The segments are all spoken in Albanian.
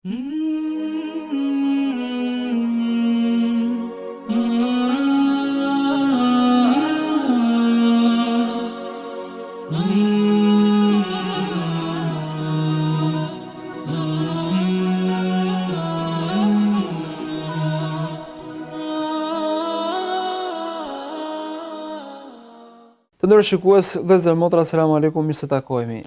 Të ndërë shikues, vëllezër motra, selam aleikum, mirë se takohemi.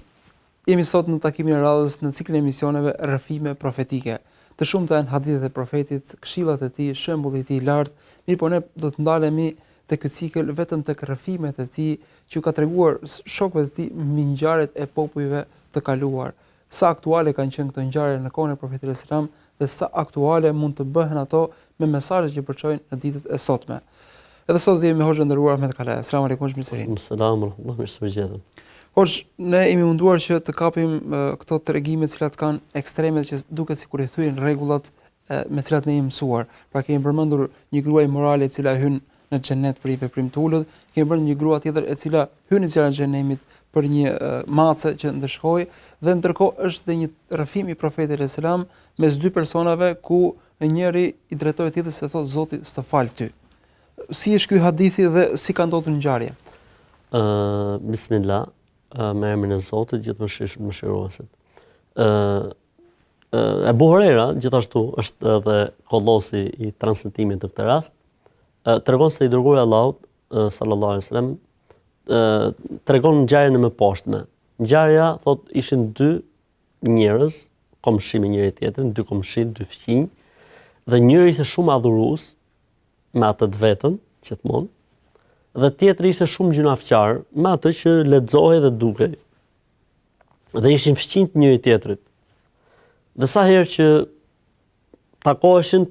Jemi sot në takimin e radhës në ciklin e emisioneve Rrëfime profetike. Të shumta janë hadithet e profetit, këshillat e tij, shembulli i tij i lartë, mirë po ne do të ndalemi te ky cikël vetëm tek rrëfimet e tij që ka treguar shokëve të tij mbi ngjarjet e popujve të kaluar. Sa aktuale kanë qenë këto ngjarje në kohën e profetit sallallahu alajhi wasallam dhe sa aktuale mund të bëhen ato me mesazhet që përçojnë në ditët e sotme. Edhe sot jemi me hoxhën nderuar Ahmed Kalaja. Selam aleikum, mirëseveri. Selam, mirë se vjen. Hoxh, ne jemi munduar që të kapim këto tregime të cilat kanë ekstremet që duket sikur i thyen rregullat me të cilat ne jemi mësuar. Pra kemi përmendur një gruaj morale e cila hyn në xhenet për një veprim të ulët, kemi bërë një grua tjetër e cila hyn në zjarrin e xhenemit për një mace që ndeshkoi dhe ndërkohë është dhe një rrëfim i profetit sallallahu alajhi wasallam mes dy personave ku njëri i drejtoi tjetrit se thotë Zoti s'të fal ty. Si është ky hadithi dhe si ka ndodhur ngjarja? Bismillah, me emrin e Zotit, gjithë mëshiruesit. Abu Huraira gjithashtu është edhe kollosi i transmetimit të këtë rast. Tregon se i dërguari Allahut sallallahu alaihi wasallam tregon ngjarjen e mëposhtme. Ngjarja thot ishin dy njerëz, komshi me njëri tjetrin, dy komshi, dy fëmijë, dhe njëri ishte shumë adhurues me atë të vetën, gjithmonë, dhe tjetri ishte shumë gjunafçar me atë që lexohej dhe dukej. Dhe ishin fëmijë të njëri tjetrit. Dhe sa herë që takoheshin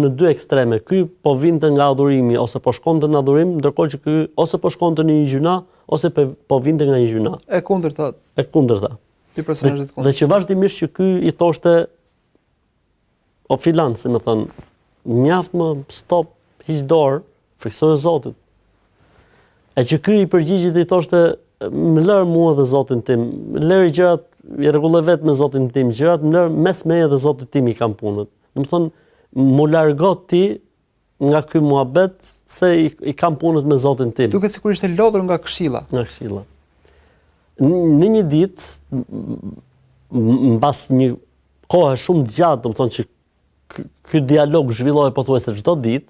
në dy ekstreme. Ky po vinte nga adhurimi ose po shkonte në adhurim, ndërkohë që ky ose po shkonte në një gjuna ose po vinte nga një gjuna. E kundërta. Dy personazhe të kundërta. Dhe që vazhdimisht që ky i thoshte o filan, si më thon, mjaft më stop, hiq dorë, friksoj Zotit. E që ky i përgjigjit i thoshte më lër mua dhe Zotin tim, lër gjërat, i rregulloj vetëm me Zotin tim, gjërat më lër mes meje dhe Zotit tim i kam punët. Domethënë, mu largo ti nga ky muhabet se i kam punët me Zotin tim. Duket sikur ishte lodhur nga këshilla. Nga këshilla. Në një ditë, mbas një kohë shumë të gjatë, domethënë që ky dialog zhvillohej pothuajse çdo ditë,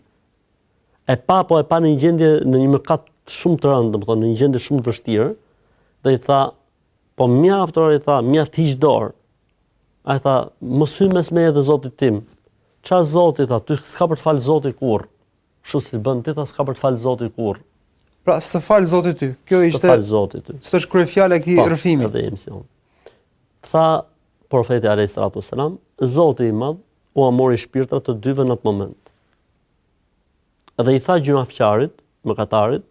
e pa në një gjendje, në një mëkat shumë të rëndë, domethënë në një gjendje shumë të vështirë, dhe i tha, po mjaft hiq dorë. Ai tha, mos hy mes meje dhe Zotit tim. Çfarë Zoti tha, ty s'ka për të fal Zoti kurrë. Kështu si bën ti tha, s'ka për të fal Zoti kurrë. Pra s'të fal Zoti ty. Kjo ishte s'të fal Zoti ty. S'të është kryefjala e këtij rrëfimi. Edhe emision. Tha profeti alayhis salatu wasalam, Zoti i madh u amori shpirtrat të dyve në atë moment. Edhe i tha gjunafçarit, mëkatarit,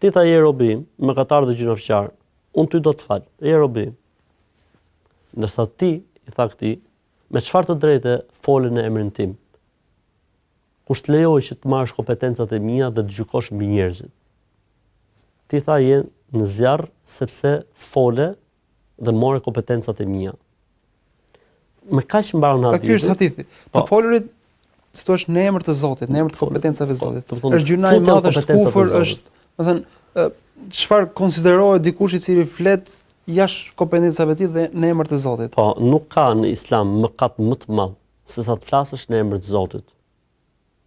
ti tha je robi im, mëkatar dhe gjunafçar, unë ty do të fal, je robi im. Ndërsa ti, i tha këtij, me çfarë të drejtë fole në emrin tim? Kush të lejoj që të marrësh kompetencat e mia dhe të gjykosh mbi njerëzit? Ti tha je në zjarr sepse fole dhe more kompetencat e mia. Me kaq mbaron hadithi. Ky është hadithi. Të folurit s'to është në emër të Zotit, në emër të kompetencave të Zotit. Është gjuna e madhe, është kufër, është, do të thënë, çfarë konsiderohet dikush i cili flet jashtë kompetencave të tij dhe në emër të Zotit. Po, nuk ka në Islam mëkat më të madh se sa të flasësh në emër të Zotit.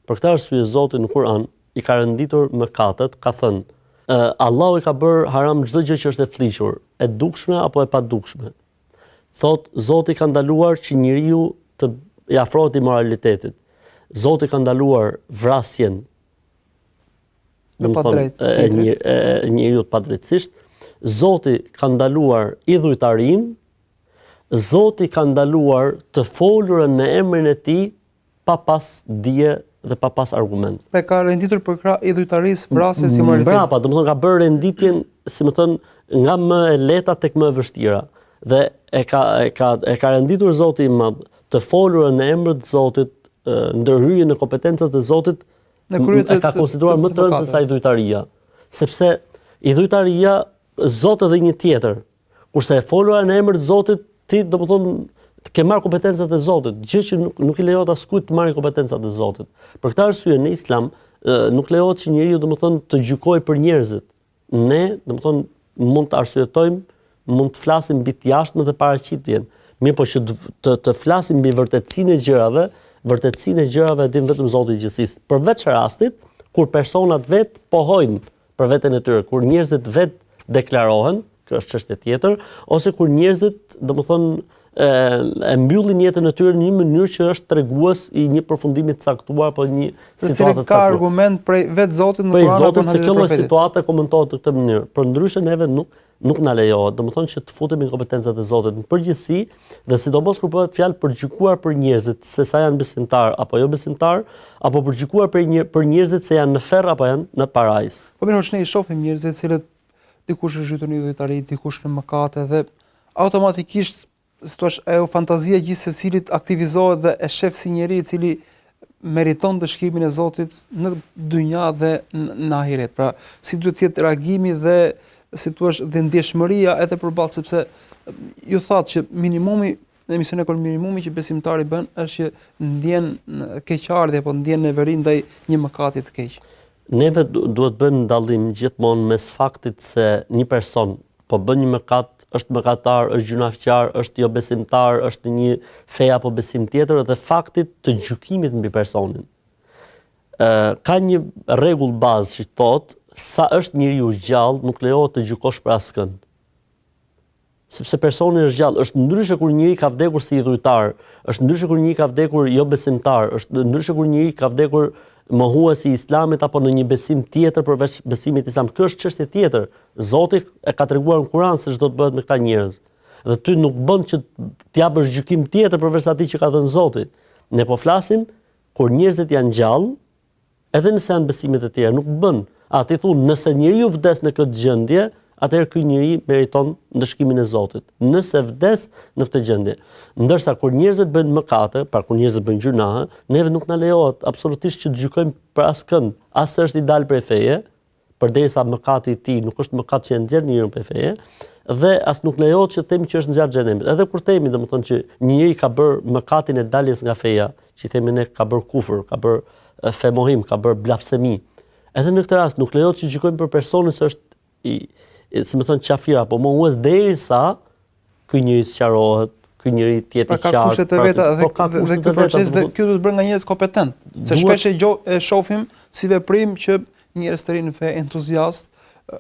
Për këtë arsye Zoti në Kur'an i ka renditur mëkatet, ka thënë, Allahu i ka bërë haram çdo gjë që është e fliqur, e dukshme apo e padukshme. Thot Zoti ka ndaluar që njeriu të i afrohet imoralitetit. Zoti ka ndaluar vrasjen njeriu të padrejtisht. Zoti ka ndaluar idhujtarinë. Zoti ka ndaluar të folurën në emrin e tij pa pas dije dhe pa pas argument. Pra ka renditur për krah idhujtarisë, vrasjes, imoralitetit. Brapa, domethënë ka bërë renditjen, si më thon, nga më e lehta tek më e vështira. Dhe e ka renditur Zoti i Madh të folurën në emrin e Zotit, ndërhyrje në kompetencat e Zotit, e ka konsideruar më të rëndë se sa idhujtaria. Sepse idhujtaria zot edhe një tjetër. Kurse e folura në emër të Zotit, ti domethënë ke marrë kompetencat e Zotit, gjë që nuk I lejohet askujt të marrë kompetencat e Zotit. Për këtë arsye në Islam nuk lejohet që njeriu domethënë të gjykojë për njerëzit. Ne, domethënë, mund të arsyetojmë, mund të flasim mbi të jashtme dhe paraqitjen. Mirë, po që të flasim mbi vërtetësinë e gjërave din vetëm Zoti I gjithësisë. Përveç rastit kur personat vet pohojnë për veten e tyre, kur njerëzit vet deklarohen, kjo është çështje tjetër, ose kur njerëzit, domethënë, e mbyllin jetën e tyre në një mënyrë që është tregues I një përfundimi të caktuar apo një situatë të caktuar. Ka argument prej vetë Zotit në Kur'an apo në se kjo lloj situate komentohet në këtë mënyrë. Përndryshe neve nuk na lejohet, domethënë që të futemi në kompetencat e Zotit në përgjithësi, dhe sidomos kur bëhet fjalë për gjykuar për njerëzit se sa janë besimtar apo jo besimtar, apo për gjykuar për njerëzit se janë në ferr apo janë në parajs. Po mirë, ne I shohim njerëzit të cilët dikush është zhytur në idhujtari, dikush në mëkate dhe automatikisht ajo fantazia gjithë secilit aktivizohet dhe e shef si njeri I cili meriton dëshkimin e Zotit në dynja dhe në ahiret. Pra, si duhet të jetë reagimi dhe si thua dhe ndjeshmëria edhe përballë, sepse ju thatë që minimumi në emision e minimumi që besimtari bën është që ndjen keqardhje apo ndjen neveri ndaj një mëkati të keq. Neve duhet bëjmë dallim gjithmonë mes faktit se një person po bën një mëkat, është mëkatar, është gjunafqar, është jo besimtar, është një fe apo besim tjetër, dhe faktit të gjykimit mbi personin. Ka një rregull bazë që thotë sa është njeriu gjallë, nuk lejohet të gjykosh për askënd. Sepse personi është gjallë, është ndryshe kur njëri ka vdekur si idhujtar, është ndryshe kur njëri ka vdekur jo besimtar, është ndryshe kur njëri ka vdekur mohuesi I Islamit apo në një besim tjetër përveç besimit Islam. Kjo është çështje tjetër. Zoti e ka treguar në Kur'an se ç'do të bëhet me këta njerëz. Dhe ty nuk bën që t'japësh gjykim tjetër përveç atij që ka thënë Zoti. Ne po flasim kur njerëzit janë gjallë, edhe nëse janë besimet e tjera, nuk bën. Ti thon nëse njeriu vdes në këtë gjendje, atëherë ky njeri meriton ndëshkimin e Zotit. Nëse vdes në këtë gjendje. Ndërsa kur njerëzit bëjnë mëkate, pra kur njerëzit bëjnë gjunahe, neve nuk na lejohet absolutisht që të gjykojmë për askënd, as se është I dalë prej feje, përderisa mëkati I tij nuk është mëkat që e nxjerr njeriu prej feje, dhe as nuk lejohet që të themi që është nxjerr xhenemit. Edhe kur themi domethënë që një njeri ka bërë mëkatin e daljes nga feja, që themi ne ka bërë kufër, ka bërë femohim, ka bërë blasfemi. Edhe në këtë rast nuk lejohet që gjykojmë për personin se është si më thon qafira, apo mohues derisa ky njeri sqarohet, ky njeri të jetë I qartë. Ka kushtet e veta dhe ky proces dhe ky duhet bërë nga njerëz kompetent. Se shpesh e shohim si veprim që njerëz të rinë në fe entuziast,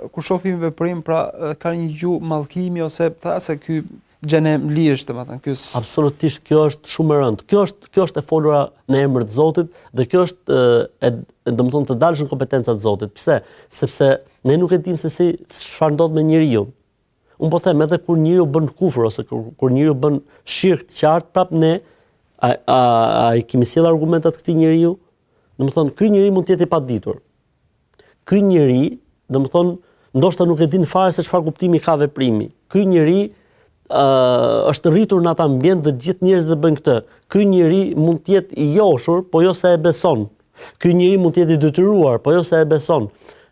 kur shohim veprim pra ka një gjuhë mallkimi ose tha se ky xhenem lihesh, domethënë ky. Absolutisht, kjo është shumë e rëndë. Kjo është e folura në emër të Zotit dhe kjo është domethënë të dalësh në kompetencat të Zotit. Pse? Sepse ne nuk e dimë se si çfarë ndodh me njeriu. Unë po them edhe kur njeriu bën kufër ose kur njeriu bën shirk të qartë, prap ne I kemi sjell argumentat këtij njeriu. Domethënë ky njeri mund të jetë I paditur. Ky njeri, domethënë, ndoshta nuk e din fare se çfarë kuptimi ka veprimi. Ky njeri është rritur në atë ambient dhe gjithë njerëzit bëjnë këtë. Ky njeri mund të jetë I joshur, po jo se e beson. Ky njeri mund të jetë I detyruar, po jo se e beson.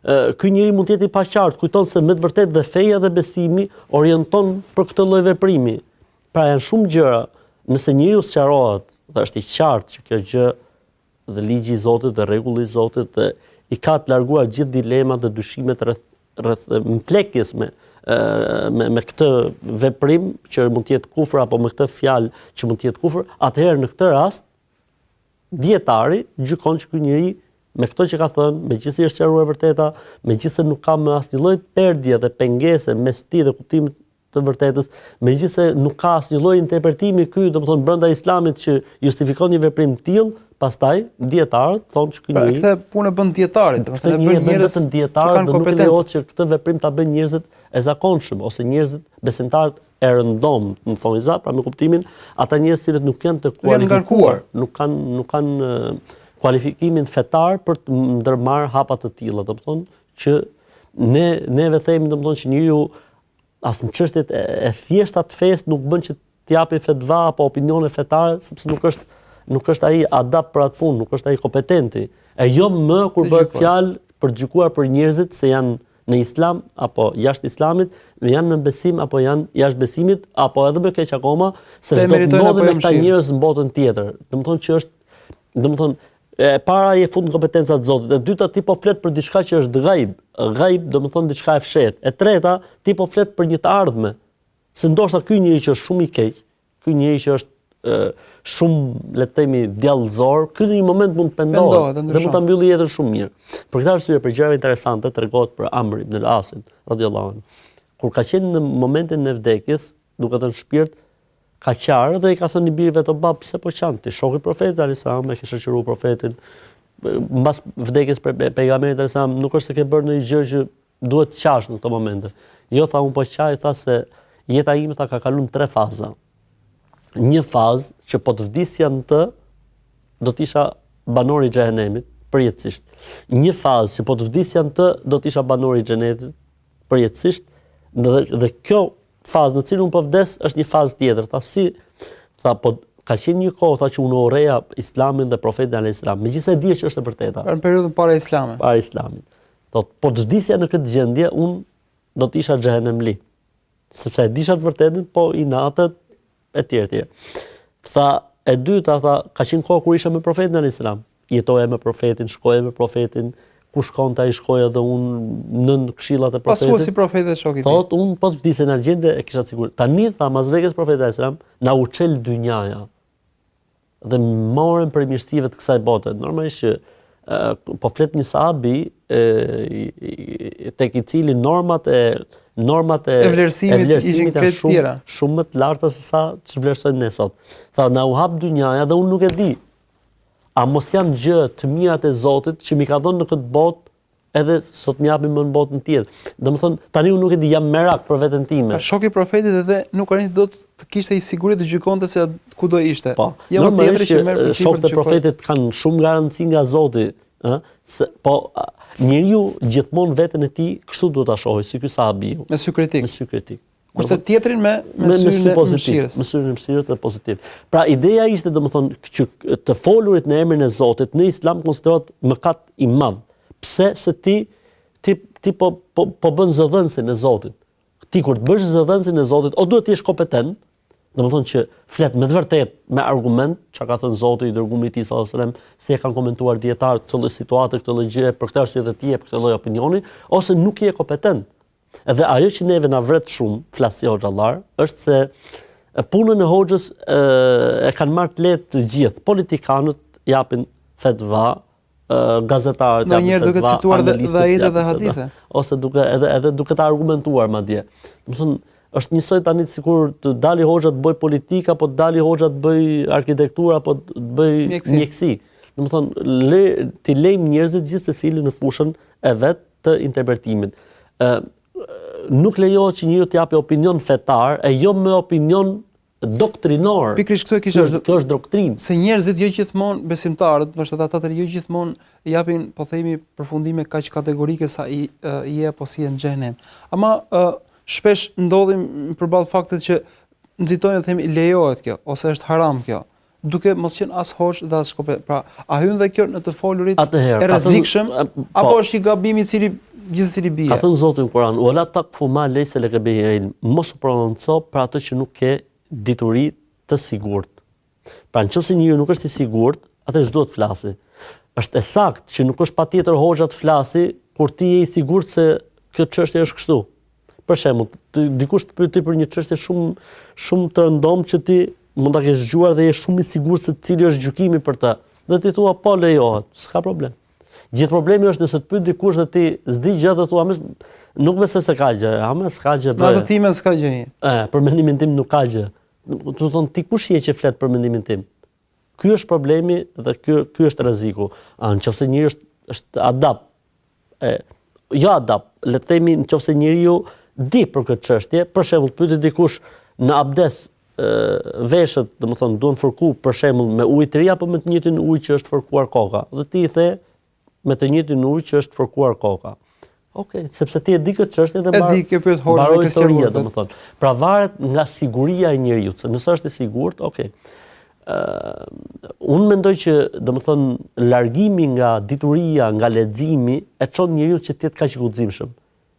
Ky njeri mund të jetë I paqartë, kujton se me të vërtetë dhe feja dhe besimi orienton për këtë lloj veprimi. Pra janë shumë gjëra, nëse njeriu sqarohet dhe është I qartë që kjo gjë dhe ligji I Zotit dhe rregulli I Zotit dhe I ka të larguar gjithë dilemat dhe dyshimet rreth mplekjes me këtë veprim që mund të jetë kufër apo me këtë fjalë që mund të jetë kufër, atëherë në këtë rast dietari gjykon që ky njeri me këto që ka thënë, megjithëse është sqaruar vërteta, megjithëse nuk ka më asnjë lloj perdje dhe pengese mes tij dhe kuptimit të vërtetës, megjithëse nuk ka asnjë lloj interpretimi ky, domethënë brenda Islamit që justifikon një veprim të tillë, pastaj dietarët thonë që ky njeri. Këtë punë bën dietarit, domethënë bën njerëz të dietarë dhe nuk lejohet që këtë veprim ta bëjnë njerëzit e zakonshëm ose njerëzit besimtarët e rëndom, në foniza, pra me kuptimin ata njerëz që nuk janë të kualifikuar, nuk kanë kualifikimin fetar për të ndërmarrë hapa të tilla, domethënë që neve themi domethënë që njeriu as në çështjet e thjeshta të fesë nuk bën që të japi fetva apo opinione fetare, sepse nuk është ai adapt për atë punë, nuk është ai kompetenti. E jo më kur bëhet fjalë për të gjykuar për njerëzit se janë në islam apo jashtë islamit, janë në besim apo janë jashtë besimit, apo edhe më keq akoma, se çdo të ndodhen me këta njerëz në botën tjetër. Domethënë që është, domethënë e para je fund në kompetencat e Zotit, e dyta ti po flet për diçka që është ghaib. Ghaib domethënë diçka e fshehtë. E treta ti po flet për një të ardhme. Se ndoshta ky njeri që është shumë i keq, ky njeri që është shumë, le të themi, djallëzor, ky në një moment mund të pendohet dhe mund ta mbyllë jetën shumë mirë. Për këtë arsye, për gjëra interesante tregohet për Amr ibn al-Asin radhiyallahu anhu. Kur ka qenë në momentin e vdekjes, duke të në shpirt, ka qarë dhe i ka thënë birëve të bab, pse po qanë, ti shoku i profetit alayhis salam, e ke shoqëruar profetin, mbas vdekjes pejgamberit alayhis salam, nuk është se ke bërë ndonjë gjë që duhet të qash në këto momente. Jo, tha, unë po qaj, tha se jeta ime ka kaluar në 3 faza. Një fazë që po të vdisja në të, do t'isha banori i xhehenemit, përjetësisht. Një fazë që po të vdisja në të, do t'isha banori i xhenetit, përjetësisht, dhe kjo fazë në cilën unë po vdes është një fazë tjetër. Tha, po ka qenë një kohë, tha, që unë urreja Islamin dhe profetin alayhis salam, megjithëse e dija që është e vërteta. Në periudhën para Islamit. Para Islamit. Thot, po të vdisja në këtë gjendje, unë do t'isha xhehenemli. Sepse e disha të vërtetën, po i natët e tjerë. Tha, e dyta, tha, ka qenë kohë kur isha me profetin alayhis salam. Jetoja me profetin, shkoja me profetin, ku shkonte ai shkoja dhe unë nën këshillat e profetit. Pasuesi profetit dhe shokit. Thot, unë po të vdisja në gjendje e kisha sigurt. Tani, tha, mas vdekjes profetit alayhis salam, na u çel dynjaja. Dhe morën për mirësive të kësaj bote. Normalisht që po flet një sahabi tek i cili normat e vlerësimit janë shumë më të larta se sa që vlerësojmë ne sot. Tha, na u hap dynjaja dhe unë nuk e di. A mos janë gjë të mirat e Zotit që mi ka dhënë në këtë botë edhe sot më japin më në botën tjetër. Domethënë, tani unë nuk e di, jam merak për veten time. Shoku i profetit edhe nuk arrit dot të kishte i siguri të gjykonte se kudo ishte. Po. Jo më tjetër që merr për shokët e profetit kanë shumë garanci nga Zoti, po njeriu gjithmonë veten e tij kështu duhet ta shohë, si ky sahabiu. Me sy kritik. Me sy kritik. Kurse tjetrin me syrin e mëshirës. Me syrin e mëshirës dhe pozitiv. Pra ideja ishte domethënë që të folurit në emrin e Zotit në Islam konsiderohet mëkat i madh. Pse? Se ti po bën zëdhënësin e Zotit. Ti kur të bësh zëdhënësin e Zotit, o duhet të jesh kompetent, domethënë që flet me të vërtetë, me argument, çka ka thënë Zoti i dërguarit i tij sallallahu alajhi wasallam, si e kanë komentuar dietarët këtë lloj situate, këtë lloj gjëje, për këtë arsye dhe ti jep këtë lloj opinioni, ose nuk je kompetent. Edhe ajo që neve na vret shumë, flasë hoxhallar, është se punën e hoxhës e kanë marrë të lehtë të gjithë. Politikanët japin fatva, gazetarët japin fatva, duke cituar dhe ajete dhe hadithe, ose duke edhe duke ta argumentuar madje. Domethënë, është njësoj tani sikur të dali hoxha të bëj politika, apo të dali hoxha të bëj arkitekturë, apo të bëj mjeksi. Domethënë, ti lejmë njerëzit gjithë secili në fushën e vet të interpretimit. Nuk lejohet që njeriu të japë opinion fetar e jo me opinion doktrinor. Pikërisht këtë kisha, kjo është doktrinë. Se njerëzit jo gjithmonë, besimtarët, ndoshta ata të jo gjithmonë japin, po themi, përfundime kaq kategorike sa i je apo si në xhenem. Ama shpesh ndodhim përballë faktit që nxitojnë të themi lejohet kjo ose është haram kjo, duke mos qenë as hoç dhe as shkope. Pra, a hyn dhe kjo në të folurit e rrezikshëm apo është një gabim i cili gjithsesi bie? Ka thënë Zoti në Kur'an: "Wala taqfu ma laysa laka bihi ilm." Mos u prononco për atë që nuk ke dituri të sigurt. Pra, nëse njeriu nuk është i sigurt, atëherë s'duhet të flasë. Është e saktë që nuk është patjetër hoxha të flasë kur ti je i sigurt se kjo çështje është kështu. Për shembull, dikush të pyet ti për një çështje shumë të rëndomë që ti mund ta kesh zgjuar dhe je shumë i sigurt se cili është gjykimi për të. Dhe ti thua po lejohet, s'ka problem. Gjithë problemi është nëse të pyet dikush dhe ti s'di gjë dhe thua nuk besoj se ka gjë, ama s'ka gjë. Në atë time s'ka gjë. Për mendimin tim nuk ka gjë. Do të thonë ti kush je që flet për mendimin tim? Ky është problemi dhe ky është rreziku. Nëse njeriu është adapt, jo adapt, le të themi nëse njeriu di për këtë çështje, për shembull pyetet dikush në abdes veshët, domethënë duan fërku për shembull me ujë të ri apo me të njëjtin ujë që është fërkuar koka. Dhe ti i the me të njëjtin ujë që është fërkuar koka. Okej, sepse ti e di këtë çështje dhe mbaroj historia, domethënë. Pra varet nga siguria e njeriu, se nëse është i sigurt, okej. Unë mendoj që domethënë largimi nga dituria, nga leximi e çon njeriu që të jetë kaq i guximshëm.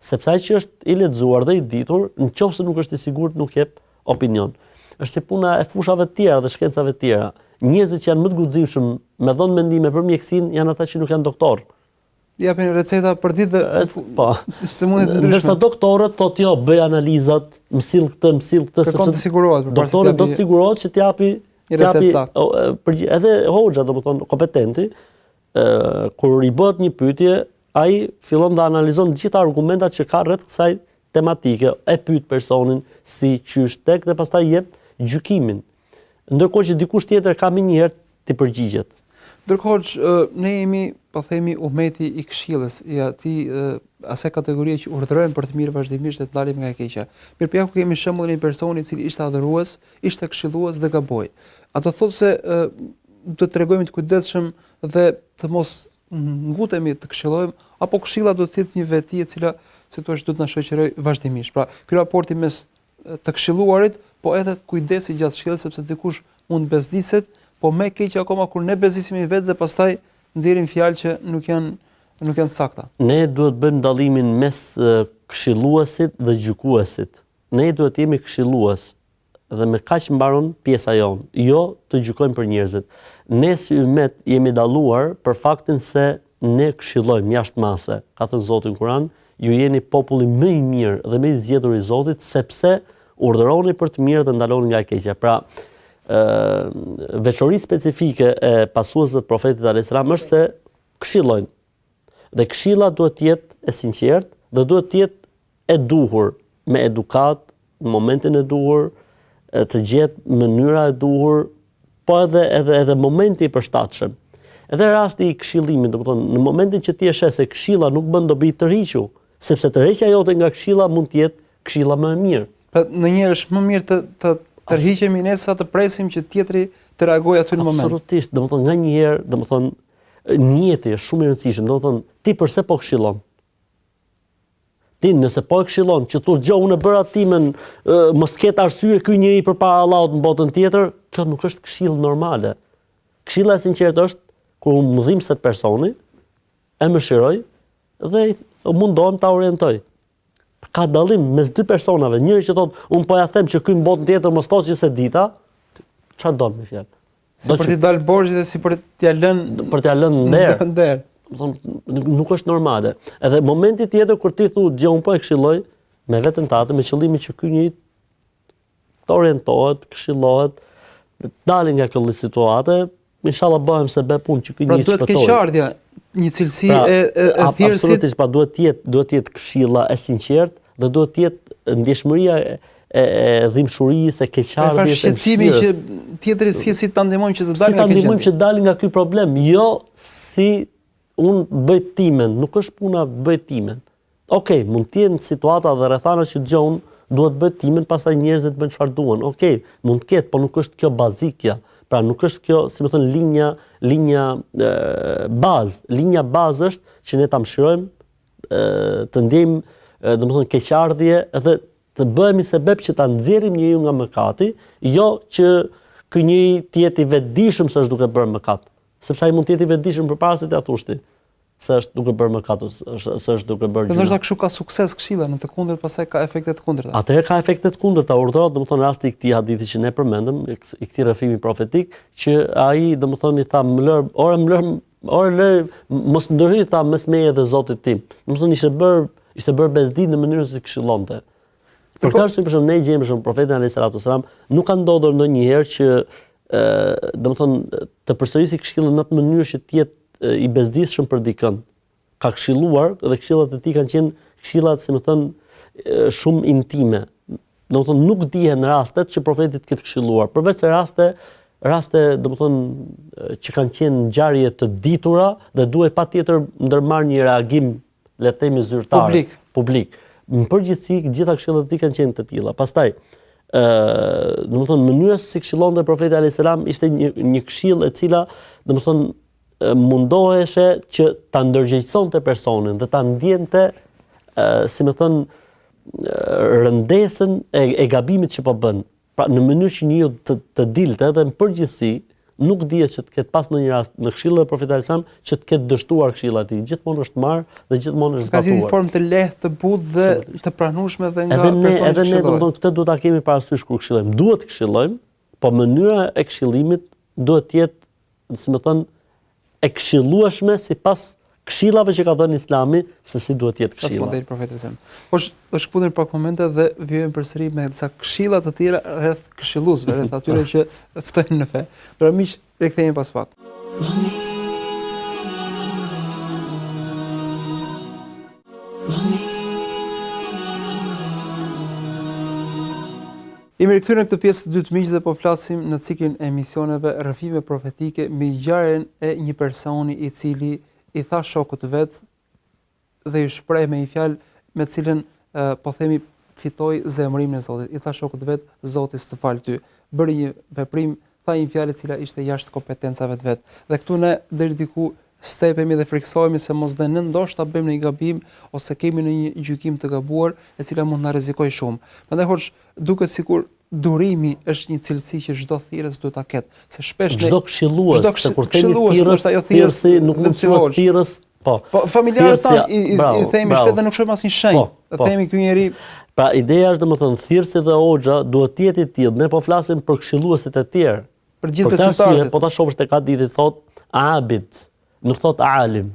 sepse ai që është i lexuar dhe i ditur, nëse nuk është i sigurt, nuk jep opinion. Është si puna e fushave të tjera dhe shkencave të tjera. Njerëzit që janë më të guximshëm me dhënë mendime për mjekësinë janë ata që nuk janë doktor. Japin receta për ditë dhe po. Sëmundje të ndryshme. Ndërsa doktorët thotë jo, bëj analizat, mësill këtë, kërkon të sigurohet. Doktori do të sigurohet që t'japi edhe hoxha, domethënë kompetenti, kur i bëhet një pyetje, ai fillon të analizon të gjitha argumentat që ka rreth kësaj tematike, e pyet personin si qysh tek dhe pastaj jep gjykimin. Ndërkohë që dikush tjetër ka më njëherë të përgjigjet. Ndërkohë ne jemi, po themi, ummeti i këshillës, i atij asaj kategorie që urdhërojnë për të mirë vazhdimisht të dalim nga e keqja. Mirë, ku kemi shembullin e një personi i cili ishte adhurues, ishte këshillues dhe gaboi. Ato thotë se do të tregojmë të kujdesshëm dhe të mos ngutemi të këshillojmë, apo këshilla do të jetë një veti e cila si thua do të na shoqëroj vazhdimisht. Pra, ky raporti mes të këshilluarit, po edhe kujdesi gjatë këshillës, sepse dikush mund bezdiset, po më keq akoma kur ne bezdisemi vetë dhe pastaj nxjerrim fjalë që nuk janë sakta. Ne duhet bëjmë dallimin mes këshilluesit dhe gjykuesit. Ne duhet të jemi këshillues dhe me kaq mbaron pjesa jon, jo të gjykojmë për njerëzit. Ne si ummet jemi dalluar për faktin se ne këshillojmë jashtë mase. Ka thënë Zoti në Kur'an, ju jeni populli më i mirë dhe më i zgjedhur i Zotit, sepse urdhëroni për të mirë dhe ndaloni nga e keqja. Pra, veçori specifike e pasuesve të profetit alayhis salam është se këshillojnë. Dhe këshilla duhet të jetë e sinqertë dhe duhet të jetë e duhur, me edukat në momentin e duhur, të gjetë mënyra e duhur, po edhe momenti i përshtatshëm. Edhe rasti i këshillimit, domethënë në momentin që ti e sheh se këshilla nuk bën dobi të tërhiqu, sepse tërheqja jote nga këshilla mund të jetë këshilla më e mirë. Pra, ndonjëherë është më mirë të tërhiqemi ne sa të presim që tjetri të reagojë aty në moment. Absolutisht, domethënë nganjëherë, domethënë njeti është shumë i rëndësishëm, domethënë ti pse po këshillon? Ti nëse po e këshillon që thotë gjë unë e bëra timen, mos ketë arsye ky njeri përpara Allahut në botën tjetër, kjo nuk është këshill normale. Këshilla e sinqertë është kur unë mundhimset personi, e mëshiroj dhe mundon ta orientoj. Ka dallim mes dy personave, njëri që thotë unë po ja them që ky në botën tjetër mos thotë që se dita, çfarë don me fjalë? Si për t'i dalë borxhi dhe si për t'ia lënë nder. Nuk është normale. Edhe momenti tjetër kur ti thu gjë unë po e këshilloj me veten tatë me qëllimin që ky njeri të orientohet, këshillohet, dalin nga kjo situate, inshallah bëhem se bë punë që ky njeri shpëtohet. Pra duhet keqardhja, një cilësi e thirrësit. Absolutisht, pa duhet të jetë këshilla e sinqertë dhe duhet të jetë ndjeshmëria e dhimbshurisë, e keqardhjes, e shqetësimi që tjetri si ta ndihmojmë që të dalë nga kjo gjendje. Si ta ndihmojmë që të dalë nga ky problem, jo si unë bëj timen, nuk është puna bëj timen. Okej, mund të jenë situata dhe rrethana që dëgjon duhet bëj timen, pastaj njerëzit bëjnë çfarë duan. Okej, mund të ketë, por nuk është kjo bazikja. Pra nuk është kjo, si më thënë, linja bazë. Linja bazë është që ne ta mëshirojmë, të ndjejmë, domethënë keqardhje dhe të bëhemi sebeb që ta nxjerrim njeriu nga mëkati, jo që ky njeri të jetë i vetëdijshëm se është duke bërë mëkat. Sepse ai mund të jetë i vetëdijshëm përpara se t'ia thoshti se është duke bërë mëkat, se është duke bërë gjë. Ndoshta kështu ka sukses këshilla, në të kundërt pastaj ka efekte të kundërta. Atëherë ka efekte të kundërta, urdhërohet domethënë rasti i këtij hadithi që ne përmendëm, i këtij rrëfimi profetik, që ai domethënë i tha më lër, mos ndërhyj tha mes meje dhe Zotit tim. Domethënë ishte bërë bezdit në mënyrën se këshillonte. Për këtë arsye për shembull ne gjejmë për shembull profetin alayhis salatu wasalam nuk ka ndodhur ndonjëherë që domethënë të përsërisi këshillën në atë mënyrë që të jetë i bezdisshëm për dikën. Ka këshilluar dhe këshillat e tij kanë qenë këshillat, si më thën, shumë intime. Domethënë nuk dihen rastet që profeti të ketë këshilluar, përveç se raste domethënë që kanë qenë ngjarje të ditura dhe duhet patjetër ndërmarr një reagim, le të themi zyrtar, publik. Në përgjithësi, gjitha këshillat e tij kanë qenë të tilla. Pastaj, domethënë mënyra se si këshillonte profeti alayhis salam ishte një këshill e cila domethënë mundoheshe që ta ndërgjegjësonte personin dhe ta ndjente, si më thën, rëndesën e gabimit që po bën. Pra në mënyrë që njeriu të dilte edhe në përgjithësi, nuk dihet që të ketë pas ndonjë rast në këshillën e Profetit Alajhissalam që të ketë dështuar këshilla e tij. Gjithmonë është marrë dhe gjithmonë është Ka si zbatuar. formë të lehtë, të butë dhe të pranueshme dhe nga personi që Edhe ne domethënë këtë duhet ta kemi parasysh kur këshillojmë. Duhet të këshillojmë, po mënyra e këshillimit duhet të jetë, si më thon, e këshillueshme sipas këshillave që ka dhënë Islami se si duhet të jetë këshilla. Pas model Profetit Alajhissalam. Po është shkputur pak momente dhe vijmë përsëri me disa këshilla të tjera rreth këshilluesve, rreth atyre që ftojnë në fe. Pra miq, rikthehemi pas pak. Jemi rikthyer në këtë pjesë të dytë miq dhe po flasim në ciklin e emisioneve Rrëfime profetike mbi ngjarjen e një personi i cili i tha shokut të vet dhe i shpreh me një fjalë me të cilën po themi fitoi zemërimin e Zotit. I tha shokut të vet, Zoti s'të fal ty. Bëri një veprim, tha një fjalë e cila ishte jashtë kompetencave të vet. Dhe këtu ne deri diku stepemi dhe friksohemi se mos dhe ne ndoshta bëjmë një gabim ose kemi në një gjykim të gabuar e cila mund na rrezikojë shumë. Prandaj hoç duket sikur durimi është një cilësi që çdo thirrës duhet ta ketë, se shpesh çdo këshillues, se kur themi thirrësi nuk mund të thuhet thirrës, po familjarët tanë i themi shpesh dhe nuk shohim asnjë shenjë. Themi ky njeri. Pra ideja është domethënë thirrsi dhe hoxha duhet të jetë i tillë. Ne po flasim për këshilluesit e tjerë. Për gjithë besimtarët. Po ta shohësh tek hadithin thot abid, nuk thot alim.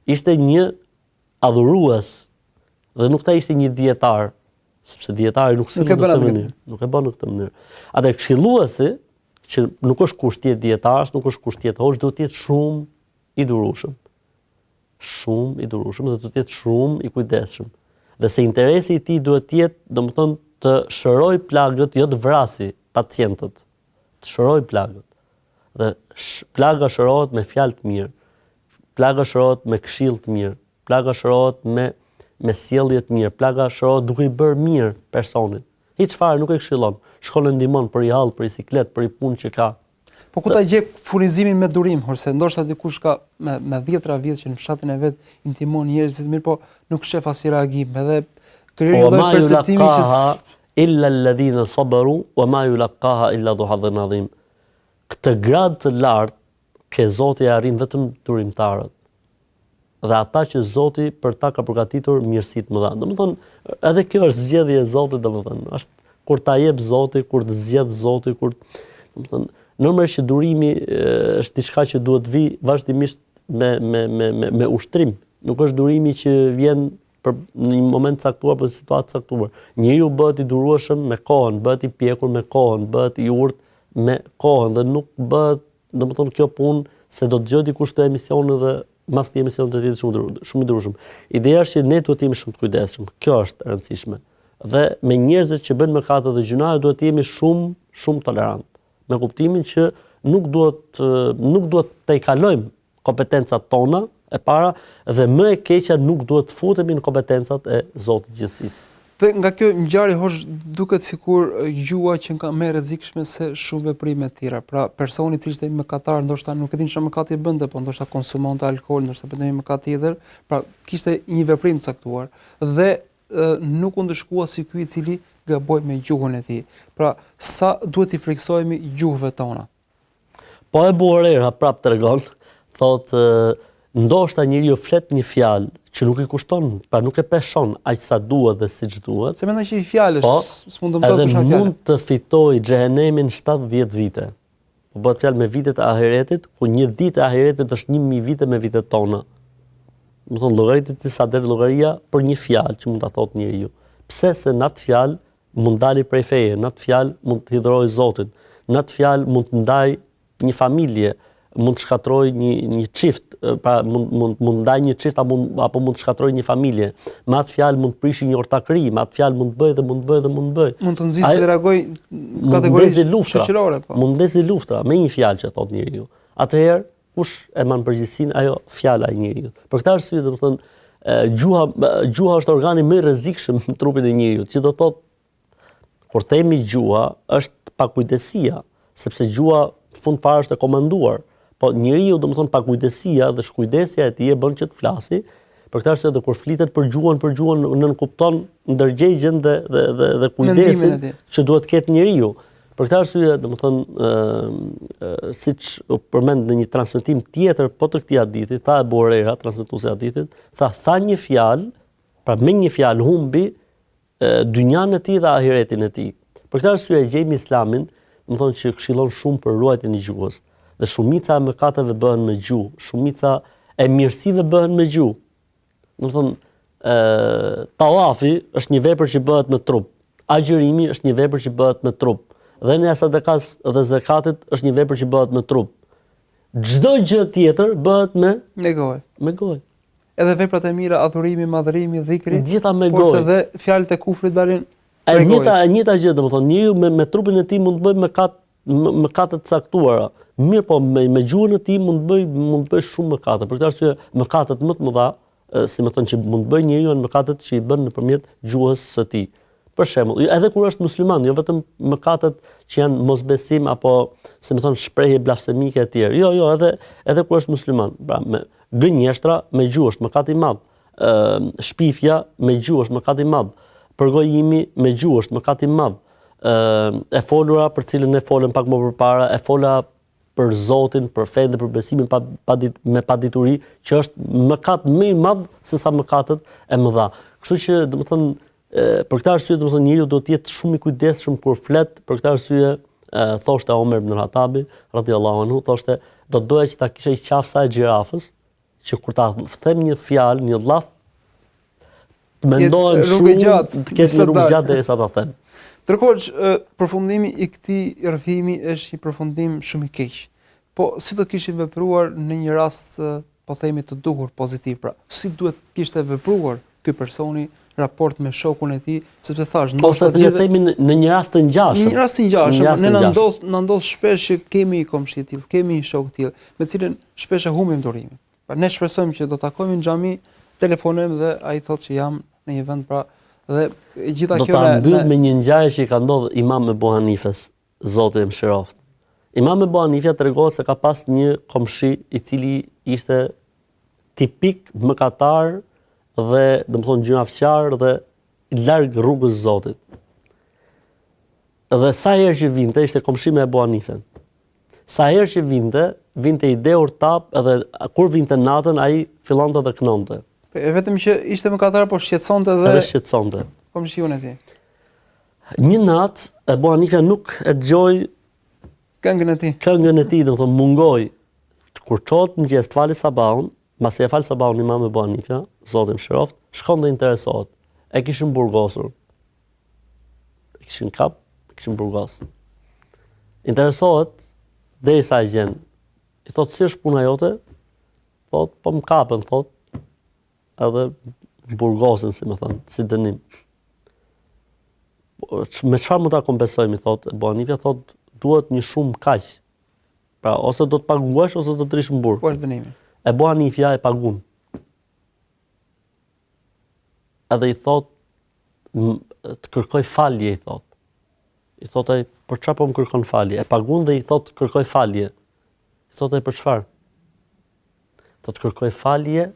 Ishte një adhurues dhe nuk ta ishte një dietar, sepse dietari nuk sillet në këtë mënyrë, nuk e bën në këtë mënyrë. Atë këshilluesi që nuk është kusht të jetë dietar, nuk është kusht të jetë hoxh, duhet të jetë shumë i durueshëm. Shumë i durueshëm dhe duhet të jetë shumë i kujdesshëm. Dhe se interesi i tij duhet të jetë, domethënë, të shëroj plagët, jo të vrasi pacientët. Të shëroj plagët. Dhe plaga shërohet me fjalë të mirë. Plaga shërohet me këshill të mirë. Plaga shërohet me sjellje të mirë. Plaga shërohet duke i bërë mirë personit. Hiç fare nuk e këshillon. Shkon e ndihmon për i hall, për i siklet, për i punë që ka. Po ku ta gjej furnizimin me durim, ose ndoshta dikush ka me 10 vjet që në fshatin e vet i ndihmon njerëzit mirë, po nuk shef as reagim, edhe krijoi lloj perceptimi që illa alladhina sabaru wa ma yulaqaha illa dhu hadhin adhim. Këtë grad të lartë ke Zoti e arrin vetëm durimtarët. Dhe ata që Zoti për ta ka përgatitur mirësi të mëdha. Domethënë, edhe kjo është zgjedhje e Zotit, domethënë, është kur ta jep Zoti, kur të zgjedh Zoti, kur domethënë normalisht që durimi është diçka që duhet vi vazhdimisht me ushtrim. Nuk është durimi që vjen për në një moment caktuar për situatë caktuar. Njeriu bëhet i durueshëm me kohën, bëhet i pjekur me kohën, bëhet i urtë me kohën dhe nuk bëhet, domethënë kjo punë se do të dëgjoj dikush të emisione dhe mas këtij emisioni do të jetë shumë i durueshëm. Ideja është që ne duhet të jemi shumë të kujdesshëm. Kjo është e rëndësishme. Dhe me njerëzit që bëjnë mëkate dhe gjuna duhet të jemi shumë tolerant. Me kuptimin që nuk duhet të i kalojmë kompetencat tona e para dhe më e keqja nuk duhet të futemi në kompetencat e Zotit gjithësisë. Dhe nga kjo ngjarje hosh duket sikur gjua që ka më rrezikshme se shumë veprime të tjera. Pra personi i cili ishte mëkatar, ndoshta nuk e din çfarë mëkati bënte, po ndoshta konsumonte alkool, ndoshta bënte një mëkat tjetër, pra kishte një veprim të caktuar dhe nuk u ndeshkua si ky i cili gaboj me gjuhën e tij. Pra, sa duhet i friksohemi gjuhëve tona? Po e Buhariu prap tregon, thotë ndoshta njeriu flet një fjalë që nuk i kushton, pra nuk e peshon aq sa duhet dhe siç duhet. Se mendoj që i fjalësh, s'mund të më thotë kush ka fjalë. Mund të fitojë xhehenemin 70 vite. Po bëhet fjalë me vitet e ahiretit, ku një ditë e ahiretit është 1000 vite me vitet tona. Do të thonë llogaritet sa der llogaria për një fjalë që mund ta thotë njeriu. Pse se në atë fjalë mund dali prej feje, në atë fjalë mund të hidhrojë Zotin, në atë fjalë mund të ndaj një familje, mund të shkatrojë një çift, pra mund ndaj një çift apo mund të shkatrojë një familje. Me atë fjalë mund të prishi një ortakëri, me atë fjalë mund të bëjë dhe mund të bëjë dhe mund të bëjë. Mund të nxjisë dhe reagojë kategorisht shoqërore, po. Mund ndezë luftra me një fjalë që thot njeriu. Atëherë kush e mban përgjegjësinë ajo fjala e njeriu. Për këtë arsye domethënë gjuha është organi më i rrezikshëm në trupin e njeriu, që do thotë kur themi gjuha është pakujdesia, sepse gjuha fund fare është e komanduar. Po njeriu domethënë pakujdesia dhe shkujdesja e tij e bën që të flasi. Për këtë arsye edhe kur flitet për gjuhën nën kupton ndërgjegjen dhe kujdesin që duhet të ketë njeriu. Për këtë arsye, domethënë, siç u përmend në një transmetim tjetër po të këtij hadithi, tha Abu Huraira, transmetuesi i hadithit, tha një fjalë, pra me një fjalë humbi dynjan e tij dhe ahiretin e tij. Për këtë arsye gjejmë Islamin, domethënë që këshillon shumë për ruajtjen e gjuhës. Dhe shumica e mëkateve bëhen me gjuhë, shumica e mirësive bëhen me gjuhë. Domethënë, tawafi është një vepër që bëhet me trup. Agjërimi është një vepër që bëhet me trup. Dhënia e sadakas dhe zakatit është një vepër që bëhet me trup. Çdo gjë tjetër bëhet me gojë. Me gojë. Edhe veprat e mira, adhurimi, madhërimi, dhikri, gjitha me gojë. Porse dhe fjalët e kufrit dalin e njëjta gjë, domethënë, njeriu me trupin e tij mund të bëjë mëkate të caktuara. Mirë, po me gjuhën e tij mund të bëj shumë mëkate. Për këtë arsye, mëkatet më të mëdha, si më thënë, që mund të bëjë njeriu janë mëkatet që i bën nëpërmjet gjuhës së tij. Për shembull, edhe kur është musliman, jo vetëm mëkatet që janë mosbesim apo, si më thon, shprehje blasfemike e tjerë. Jo, edhe kur është musliman. Pra, gënjeshtra me gjuhë është mëkat i madh. Shpifja me gjuhë është mëkat i madh. Përgojimi me gjuhë është mëkat i madh. E folura për cilën e folën pak më përpara, e fola për Zotin, për fenë dhe për besimin me padituri, që është mëkat më i madh se sa mëkatet e mëdha. Kështu që, domethënë, për këtë arsye, domethënë, njeriu duhet të jetë shumë i kujdesshëm kur flet. Për këtë arsye, thoshte Omer ibn Khattabi radhiyallahu anhu, thoshte, do doja që ta kisha qafsa e xhirafës, që kur ta them një fjalë, një llaf, mendohem shumë të ketë një rrugë gjatë derisa ta them. Ndërkohë, përfundimi i këtij rrëfimi është një përfundim shumë i keq. Po si do kishin vepruar në një rast, po themi, të duhur pozitiv, pra si duhet kishte vepruar ky personi raport me shokun e tij, sepse thash, ndoshta ne themi në një rast të ngjashëm. Në një rast të ngjashëm, ne na ndodh shpesh që kemi një komshi të tillë, kemi një shok të tillë, me cilin shpesh e humbim durimin. Pra ne shpresojmë që do takohemi në xhami, telefonojmë dhe ai thotë që jam në një vend, pra dhe gjitha kjo do ta mbyll me një ngjarje që ka ndodhur Imam Ebu Hanifes, Zoti e mëshiroft. Imam Ebu Hanifja tregohet se ka pas një komshi i cili ishte tipik mëkatar dhe domethënë gjunafçar dhe larg rrugës së Zotit. Dhe sa herë që vinte, ishte komshi me Ebu Hanifen. Sa herë që vinte i deur tap, edhe kur vinte natën ai fillonte dhe kënonte. Vetëm që ishte mëkatar, po shqetësonte dhe shqetësonte. Komshiun e tij. Një natë Ebu Hanifa nuk e dëgjoi këngën e tij. Këngën e tij, domethënë mungoi. Kur çohet mëngjes të fali sabahun, pasi e fal sabahun Imam Ebu Hanifa, Zoti mëshiroft, shkon dhe interesohet. E kishin burgosur. E kishin kap, e kishin burgos. Interesohet derisa e gjen. I thot, si është puna jote? Thot, po më kapën, thot. Edhe burgosin, si më thënë, si dënim. Me çfarë mund ta kompensojmë, thot Ebu Hanifa, thot, duhet një shumë kaq. Pra, ose do të paguash ose do të rish në burg. Po është dënimi. Ebu Hanifa e pagun. Edhe i thot, të kërkoj falje, i thot. I thot ai, për çfarë po më kërkon falje? E pagun dhe i thot, kërkoj falje. I thot ai, për çfarë? Thot, kërkoj falje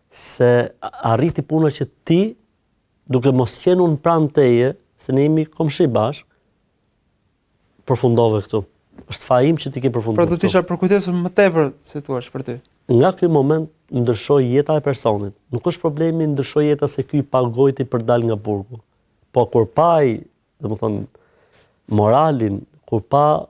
se arriti puna që ti, duke mos qenë unë pranë teje, se ne jemi komshi bashk, përfundove këtu. Është faim që ti ke përfunduar. Pra do të isha përkujtesur më tepër, si thua, për ty. Nga ky moment ndryshoi jeta e personit. Nuk është problemi ndryshoi jeta se ky pagojti për dal nga burgu. Po kur pa ai, domethënë, moralin, kur pa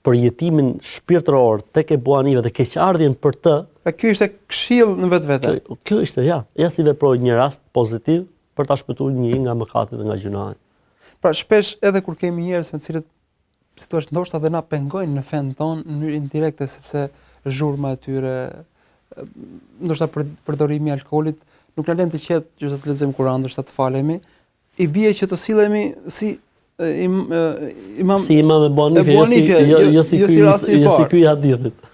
përjetimin shpirtëror tek Ebu Hanifa dhe keqardhjen për të, ky ishte këshill në vetvete. Kjo ishte, ja si veproi një rast pozitiv për ta shpëtuar njëri nga mëkati dhe nga gjunaja. Pra shpesh edhe kur kemi njerëz me të cilët, si thua, ndoshta dhe na pengojnë në fen ton në mënyrë indirekte, sepse zhurma e tyre, ndoshta përdorimi i alkoolit, nuk na lën të qetë që të lexojmë Kur'an, ndoshta të falemi, i bie që të sillemi si imam Ebu Hanifa, jo si ky i hadithit.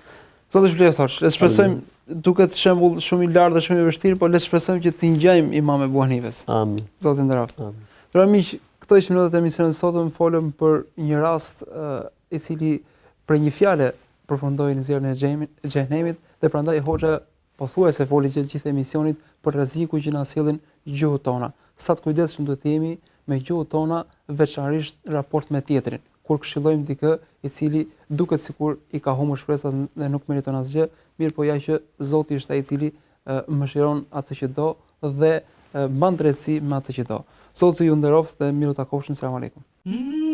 Sot është vlerë thosh, le të shpresojmë, duket shembull shumë i lartë dhe shumë i vështirë, por le të shpresojmë që të ngjajmë Imam Ebu Hanifes. Amin. Zoti nderoft. Pra miq, këto ishin minutat e emisionit sotëm, folëm për një rast i cili për një fjalë përfundoi në zjerrin e xhenemit dhe prandaj hoxha pothuajse foli gjithë emisionit për rrezikun që na sjellin gjuhët tona. Sa të kujdesshëm duhet të jemi me gjuhët tona, veçanërisht raport me tjetrin. kur këshillojmë dikë i cili duket sikur i ka humbur shpresat dhe nuk meriton asgjë, mirë po ja që Zoti është ai i cili mëshiron atë që do dhe mban drejtësi me atë që do. Zoti ju nderoft dhe miru takofshim. Selam aleikum. Mm-hmm.